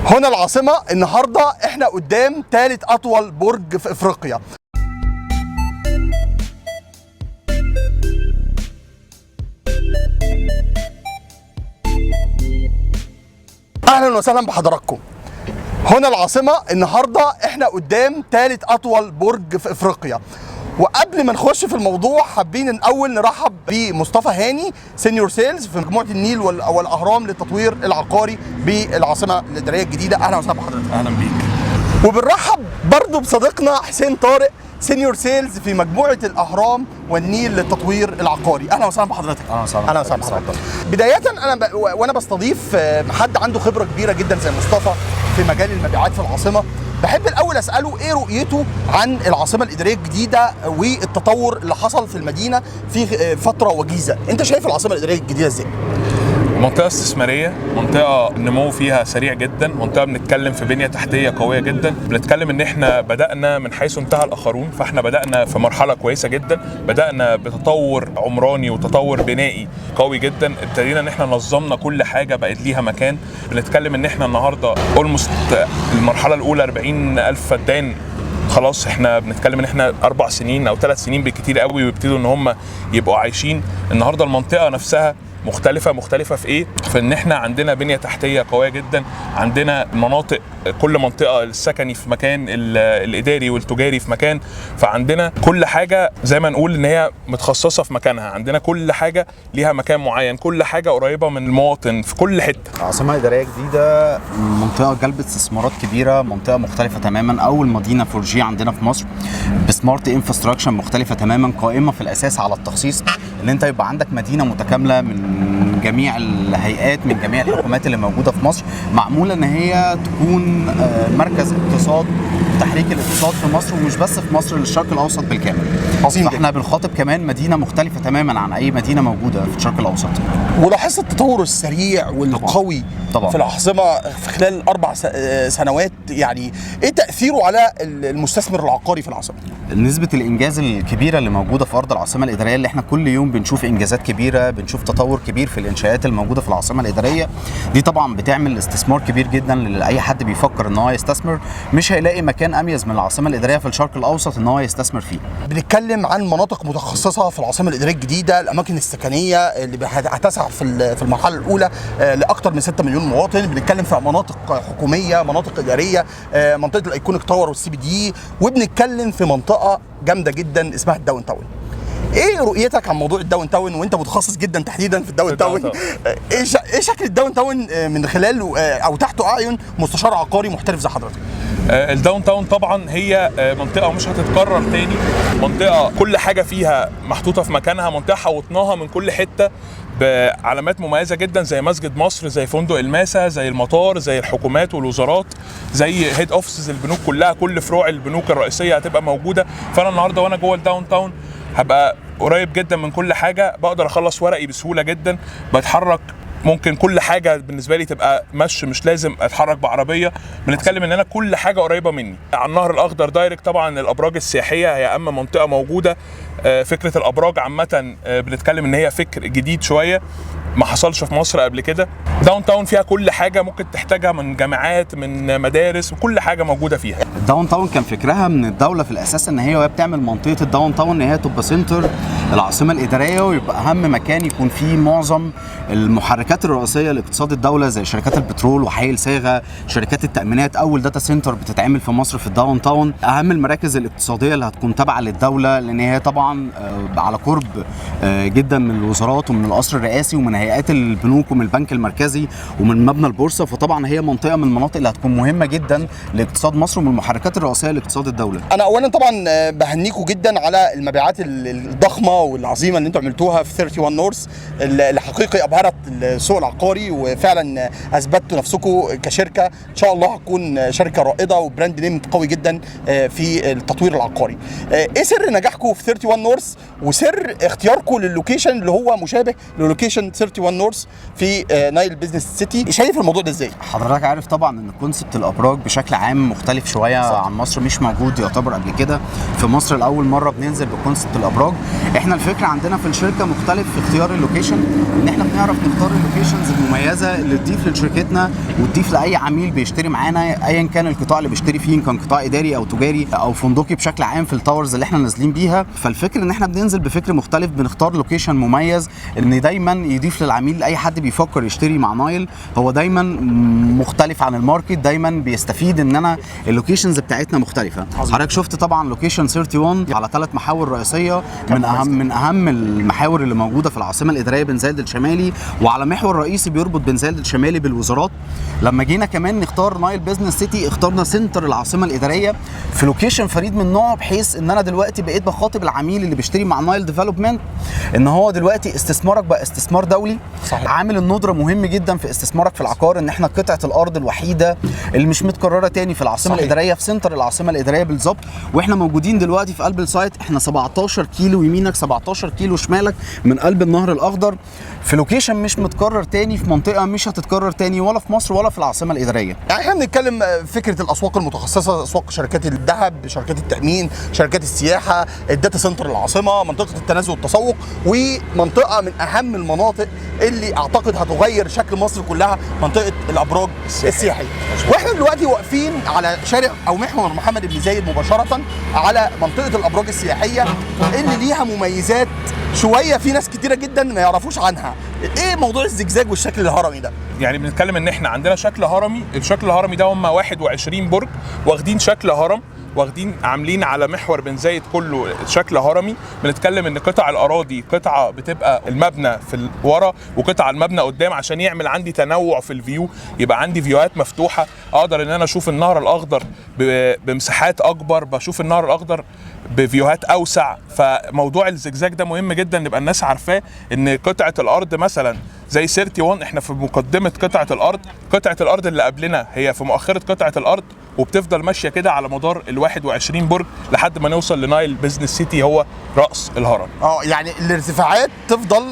هنا العاصمة. النهاردة احنا قدام ثالث أطول برج في إفريقيا. أهلا وسهلا بحضراتكم. هنا العاصمة. النهاردة احنا قدام ثالث أطول برج في إفريقيا. وقبل ما نخش في الموضوع حابين الأول نرحب بمصطفى هاني سينيور سيلز في مجموعة النيل والأهرام للتطوير العقاري بالعاصمة الإدارية الجديدة. أهلا وسهلا بحضرتك. أهلا بيك. وبنرحب برضو بصديقنا حسين طارق سينيور سيلز في مجموعة الأهرام والنيل للتطوير العقاري. أهلا وسهلا بحضرتك. أهلا وسهلا بحضرتك. بداية وأنا بستضيف حد عنده خبرة كبيرة جدا زي مصطفى في مجال المبيعات في العاصمة، بحب الأول أسأله إيه رؤيته عن العاصمة الإدارية الجديدة والتطور اللي حصل في المدينة في فترة وجيزة. أنت شايف العاصمة الإدارية الجديدة إزاي؟ منطقة استثمارية، منطقة النمو فيها سريع جدا، منطقة بنتكلم في بنية تحتية قوية جدا، بنتكلم ان احنا بدأنا من حيث انتهى الآخرون، فاحنا بدأنا في مرحلة كويسة جدا، بدأنا بتطور عمراني وتطور بنائي قوي جدا، ابتدينا ان احنا نظمنا كل حاجة بقت ليها مكان، بنتكلم ان احنا النهاردة المرحلة الأولى 40,000 فدان خلاص، احنا بنتكلم ان احنا 4 سنين او 3 سنين بالكتير قوي ويبتدوا ان هم يبقوا عايشين. النهارده المنطقة نفسها مختلفة في ايه؟ في ان احنا عندنا بنية تحتية قوية جدا، عندنا مناطق، كل منطقة السكني في مكان، الاداري والتجاري في مكان، فعندنا كل حاجة زي ما نقول ان هي متخصصة في مكانها، عندنا كل حاجة ليها مكان معين، كل حاجة قريبة من المواطن في كل حتة. عاصمة إدارية جديدة، منطقة جلب استثمارات كبيرة، منطقة مختلفة تماما، أول مدينة 4G عندنا في مصر بسمارت انفراستراكشر مختلفة تماما، قائمة في الأساس على التخصيص، ان انت يبقى عندك مدينة متكاملة من جميع الهيئات، من جميع الحكومات اللي موجودة في مصر، معمولة ان هي تكون مركز اقتصاد وتحريك الاقتصاد في مصر، ومش بس في مصر، للشرق الاوسط بالكامل. فاحنا بنخاطب كمان مدينة مختلفة تماما عن اي مدينة موجودة في الشرق الاوسط. ولاحظت التطور السريع والقوي طبعا في العاصمة في خلال 4 سنوات، يعني ايه تأثيره على المستثمر العقاري في العاصمة؟ نسبة الإنجاز الكبيرة اللي موجودة في أرض العاصمة الإدارية، اللي احنا كل يوم بنشوف إنجازات كبيرة، بنشوف تطور كبير في الإنشاءات الموجودة في العاصمة الإدارية، دي طبعا بتعمل استثمار كبير جدا لأي حد بيفكر إن هو يستثمر، مش هيلاقي مكان أميز من العاصمة الإدارية في الشرق الأوسط إن هو يستثمر فيه. بنتكلم عن مناطق متخصصة في العاصمة الإدارية الجديدة، الأماكن السكنية اللي هتسع في المرحلة الأولى لأكثر من 6 مليون مواطن، بنتكلم في مناطق حكومية، مناطق إدارية، منطقة الأيكونيك تاور والسي بي دي، وبنتكلم في منطقة جامدة جدا اسمها الداون تاون. ايه رؤيتك عن موضوع الداون تاون وانت متخصص جدا تحديدا في الداون تاون؟ ايه شكل الداون تاون من خلال او تحته اعين مستشار عقاري محترف زي حضرتك؟ الداون تاون طبعا هي منطقة مش هتتكرر تاني، منطقة كل حاجة فيها محطوطة في مكانها، منطقة حوطناها من كل حتة بعلامات مميزة جدا زي مسجد مصر، زي فندق الماسة، زي المطار، زي الحكومات والوزارات، زي هيد اوفيسز البنوك كلها، كل فروع البنوك الرئيسية هتبقى موجودة. فأنا النهاردة وأنا جوه الداون تاون هبقى قريب جدا من كل حاجة، بقدر أخلص ورقي بسهولة جدا، بتحرك، ممكن كل حاجة بالنسبة لي تبقى مش لازم اتحرك بعربية، بنتكلم ان انا كل حاجة قريبة مني. على النهر الاخضر دايركت، طبعا الابراج السياحية هي اهم منطقة موجودة، فكرة الابراج عامة بنتكلم ان هي فكر جديد شوية ما حصلش في مصر قبل كده. داون تاون فيها كل حاجة ممكن تحتاجها، من جامعات، من مدارس، وكل حاجة موجودة فيها. الداون تاون كان فكرها من الدولة في الأساس إن هي بتعمل منطقة الداون تاون إن هي تبقى سنتر العاصمة الإدارية، ويبقى أهم مكان يكون فيه معظم المحركات الرئيسية لاقتصاد الدولة، زي شركات البترول وحي الصاغة، شركات التأمينات. أول داتا سنتر بتتعمل في مصر في الداون تاون، أهم المراكز الاقتصادية اللي هتكون تابعة للدولة، لأن هي طبعا على قرب جدا من الوزارات ومن القصر الرئاسي ومن هيئات البنوك ومن البنك المركزي ومن مبنى البورصة. فطبعا هي منطقة من المناطق اللي هتكون مهمة جدا لاقتصاد مصر ومن المحركات الرئيسية لاقتصاد الدولة. أنا أولا طبعا بهنيكم جدا على المبيعات الضخمة والعظيمة اللي أنتم عملتوها في 31 نورث، اللي حقيقي أبهرت السوق العقاري، وفعلا أثبتوا نفسكم كشركة إن شاء الله هتكون شركة رائدة وبراند نيم قوي جدا في التطوير العقاري. إيه سر نجاحكم في 31 نورث وسر اختياركم للوكيشن اللي هو مشابه للوكيشن 31 نورث في نايل بيزنس سيتي؟ شايف الموضوع ده ازاي؟ حضرتك عارف طبعا ان كونسبت الابراج بشكل عام مختلف شويه عن مصر مش موجود يعتبر قبل كده في مصر. لاول مره بننزل بكونسبت الابراج. احنا الفكره عندنا في الشركه مختلف في اختيار اللوكيشن، ان احنا بنعرف نختار اللوكيشنز المميزه اللي تضيف لشركتنا وتضيف لاي عميل بيشتري معانا، ايا كان القطاع اللي بيشتري فيه، كان قطاع اداري او تجاري او فندقي بشكل عام في التاورز اللي احنا نازلين بيها. فالفكر ان احنا بننزل بفكر مختلف، بنختار لوكيشن مميز ان دايما يضيف للعميل. اي حد بيفكر يشتري مع نايل هو دايما مختلف عن الماركت، دايما بيستفيد ان انا اللوكيشنز بتاعتنا مختلفه. حضرتك شفت طبعا لوكيشن 31 على 3 محاور رئيسيه، من اهم المحاور اللي موجوده في العاصمه الاداريه بن زايد الشمالي، وعلى محور رئيسي بيربط بن زايد الشمالي بالوزارات. لما جينا كمان نختار نايل بزنس سيتي اخترنا سنتر العاصمه الاداريه في لوكيشن فريد من نوعه، بحيث ان انا دلوقتي بقيت بخاطب العميل اللي بيشتري مع نايل ديفلوبمنت ان هو دلوقتي استثمارك بقى استثمار دولي. صحيح. عامل الندره مهم جدا في استثمارك في العقار، ان احنا قطعه الارض الوحيده اللي مش متكرره تاني في العاصمه صحيح. الاداريه في سنتر العاصمه الاداريه بالظبط. واحنا موجودين دلوقتي في قلب السايت، احنا 17 كيلو يمينك 17 كيلو شمالك من قلب النهر الاخضر، في لوكيشن مش متكرر تاني، في منطقه مش هتتكرر تاني ولا في مصر ولا في العاصمه الاداريه. يعني احنا بنتكلم فكره الاسواق المتخصصه، اسواق شركات الذهب، شركات التامين، شركات السياحه، الداتا سنتر العاصمه، منطقه التنزل والتسوق، ومنطقه من اهم المناطق اللي اعتقد هتغير شكل مصر كلها، منطقه الابراج السياحيه. واحنا دلوقتي واقفين على شارع او محور محمد بن زايد مباشره على منطقه الابراج السياحيه اللي ليها مميزات شويه في ناس كتيره جدا ما يعرفوش عنها. ايه موضوع الزجزاج والشكل الهرمي ده؟ يعني بنتكلم ان احنا عندنا شكل هرمي، الشكل الهرمي ده هم 21 برج واخدين شكل هرم، واخدين عاملين على محور بن زايد كله شكل هرمي. بنتكلم ان قطع الاراضي قطعه بتبقى المبنى في ورا وقطع المبنى قدام، عشان يعمل عندي تنوع في الفيو، يبقى عندي فيوهات مفتوحه، اقدر ان انا اشوف النهر الاخضر بمساحات اكبر، بشوف النهر الاخضر بفيوهات اوسع. فموضوع الزجزاج ده مهم جدا نبقى الناس عارفاه، ان قطعه الارض مثلا زي 31 احنا في مقدمه قطعه الارض اللي قبلنا هي في مؤخره قطعه الارض، وبتفضل ماشيه كده على مدار ال 21 برج لحد ما نوصل لنايل بزنس سيتي هو راس الهرم. يعني الارتفاعات تفضل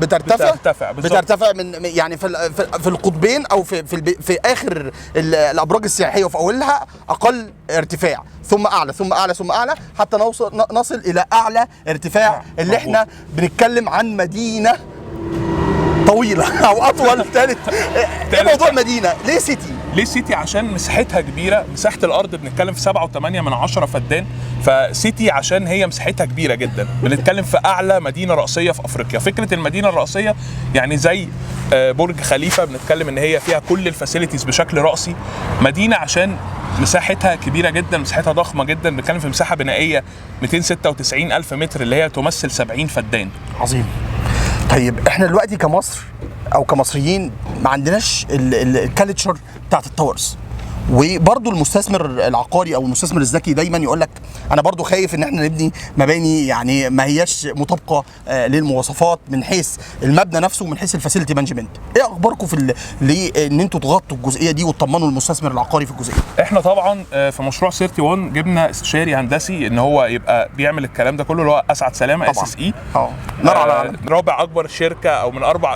بترتفع من يعني في القطبين او في اخر الابراج السياحيه وفي اولها اقل ارتفاع، ثم اعلى ثم اعلى ثم اعلى حتى نصل الى اعلى ارتفاع اللي احنا بنتكلم عن مدينه طويله او اطول. ثالث ايه موضوع مدينه ليه سيتي؟ ليه سيتي؟ عشان مساحتها كبيره، مساحه الارض بنتكلم في 7.8 فدان، فسيتي عشان هي مساحتها كبيره جدا. بنتكلم في اعلى مدينه رئيسيه في افريقيا. فكره المدينه الرئيسيه يعني زي برج خليفه، بنتكلم ان هي فيها كل الفاسيلتيز بشكل رأسي. مدينه عشان مساحتها كبيره جدا، مساحتها ضخمه جدا، بنتكلم في مساحه بنائيه 296 الف متر اللي هي تمثل 70 فدان. عظيم. طيب احنا دلوقتي كمصر او كمصريين ما عندناش الكالتشر بتاعت التاورز، وبرضو المستثمر العقاري او المستثمر الذكي دايما يقول لك انا برضو خايف ان احنا نبني مباني يعني ما هياش مطابقه للمواصفات من حيث المبنى نفسه ومن حيث الفاسيلتي مانجمنت. ايه اخباركم في ان انتوا تغطوا الجزئيه دي وتطمنوا المستثمر العقاري في الجزئيه؟ احنا طبعا في مشروع 31 جبنا استشاري هندسي ان هو يبقى بيعمل الكلام ده كله، اللي هو اسعد سلامه SSE، رابع اكبر شركه او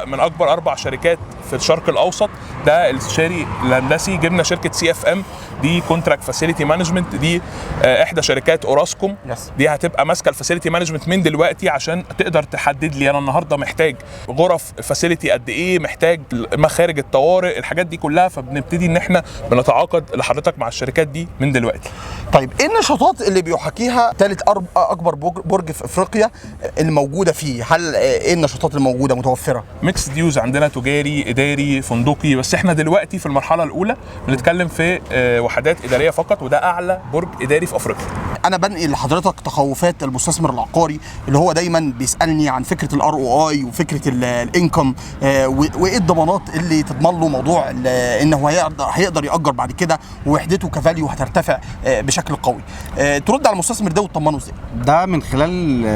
من اكبر 4 شركات في الشرق الاوسط. ده الاستشاري الهندسي. جبنا شركه CFM دي كونتراكت فاسيلتي مانجمنت، دي احدى شركات اوراسكوم. دي هتبقى ماسكه الفاسيلتي مانجمنت من دلوقتي عشان تقدر تحدد لي انا النهارده محتاج غرف فاسيلتي قد ايه، محتاج مخارج الطوارئ، الحاجات دي كلها. فبنبتدي ان احنا بنتعاقد لحضرتك مع الشركات دي من دلوقتي. طيب ايه النشاطات اللي بيحاكيها ثالث اكبر برج في افريقيا الموجوده فيه؟ هل ايه النشاطات الموجوده متوفره؟ ميكس ديوز، عندنا تجاري، اداري، فندقي. بس احنا دلوقتي في المرحله الاولى بنتكلم في وحدات اداريه فقط، وده اعلى برج اداري في افريقيا. انا بنقل لحضرتك تخوفات المستثمر العقاري اللي هو دايما بيسالني عن فكره الROI وفكره الانكم، وايه الضمانات اللي تضمن له موضوع ان هو هيقدر ياجر بعد كده ووحدته كفاليو هترتفع بشكل قوي. ترد على المستثمر ده وتطمنه ازاي؟ ده من خلال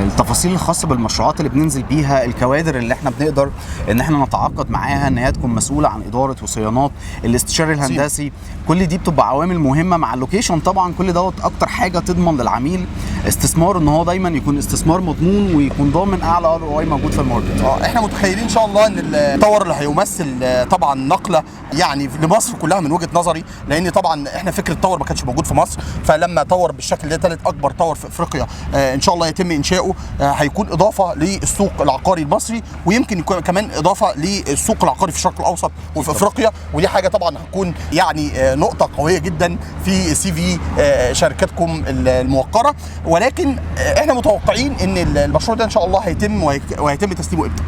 التفاصيل الخاصه بالمشروعات اللي بننزل بيها، الكوادر اللي احنا بنقدر ان احنا نتعاقد معاها ان هي تكون مسؤوله عن اداره وصيانات، الاستشاري الهندسي. كل دي بتبقى عوامل مهمه مع اللوكيشن. طبعا كل دوت اكتر حاجه حاجه تضمن للعميل استثمار، ان هو دايما يكون استثمار مضمون ويكون ضامن اعلى ROI موجود في الماركت. احنا متخيلين ان شاء الله ان التاور اللي هيمثل طبعا نقله يعني لمصر كلها من وجهه نظري، لان طبعا احنا فكره تاور ما كانش موجود في مصر، فلما تاور بالشكل ده ثالث اكبر تاور في افريقيا ان شاء الله يتم انشاؤه، هيكون اضافه للسوق العقاري المصري، ويمكن يكون كمان اضافه للسوق العقاري في الشرق الاوسط وفي افريقيا، ودي حاجه طبعا هتكون يعني نقطه قويه جدا في CV شركاتكم الموقره. ولكن احنا متوقعين ان المشروع ده ان شاء الله هيتم وهيتم تسليمه امتى؟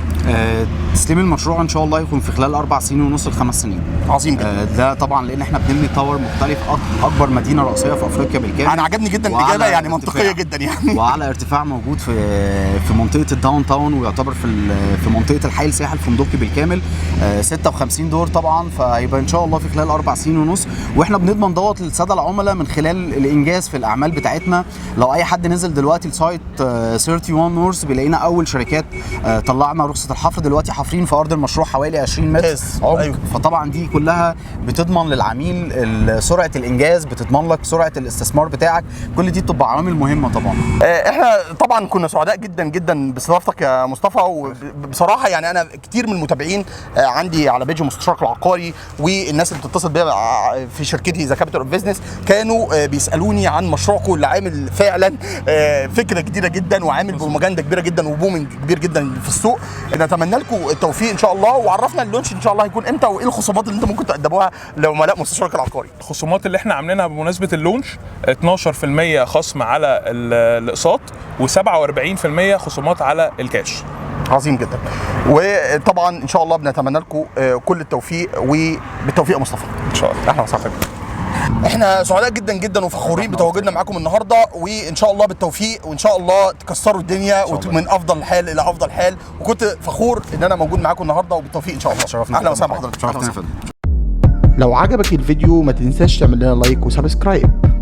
تسليم المشروع ان شاء الله يكون في خلال 4 سنين ونص ل5 سنين. عظيم جدا. ده طبعا لان احنا بنبني تاور مختلف، اكبر مدينه رئيسيه في افريقيا بالكامل. انا عجبني جدا الاجابه، يعني منطقيه جدا يعني. وعلى ارتفاع موجود في منطقه الداون تاون، ويعتبر في منطقه الحي السياحي الفندقي بالكامل، 56 دور طبعا. فهيبقى ان شاء الله في خلال 4 سنين ونص، واحنا بنضمن دوت للساده العملاء من خلال الانجاز في الاعمال بتاعتنا. لو اي حد نزل دلوقتي لسايت 31 نورث بيلاقينا اول شركات طلعنا رخصه الحفر، دلوقتي حافرين في ارض المشروع حوالي 20 متر عمق. أيوه. فطبعا دي كلها بتضمن للعميل سرعه الانجاز، بتضمن لك سرعه الاستثمار بتاعك، كل دي بتبقى عوامل مهمه طبعا. احنا طبعا كنا سعداء جدا جدا باستضافتك يا مصطفى، وبصراحه يعني انا كتير من المتابعين عندي على بيج مستشارك العقاري والناس اللي بتتصل بيا في شركتي ذا كابيتال اوف بزنس كانوا بيسالوني عن مشروعكم اللي عامل فعلا فكره جديده جدا، وعامل بروباجندا كبيره جدا وبومنج كبير جدا في السوق. نتمنى لكم التوفيق ان شاء الله، وعرفنا اللونش ان شاء الله هيكون امتى، وايه الخصومات اللي انتم ممكن تقدموها لعملاء مستشارك العقاري. الخصومات اللي احنا عاملينها بمناسبه اللونش 12% خصم على الاقساط، و47% خصومات على الكاش. عظيم جدا. وطبعا ان شاء الله بنتمنى لكم كل التوفيق، وبالتوفيق يا مصطفى ان شاء الله. اهلا وسهلا. احنا سعداء جدا جدا وفخورين بتواجدنا معاكم النهارده، وان شاء الله بالتوفيق، وان شاء الله تكسروا الدنيا من افضل حال الى افضل حال. وكنت فخور ان انا موجود معاكم النهارده، وبالتوفيق ان شاء الله. اهلا وسهلا بحضرتك. شرفتنا. لو عجبك الفيديو ما تنساش تعمل لنا لايك وسبسكرايب.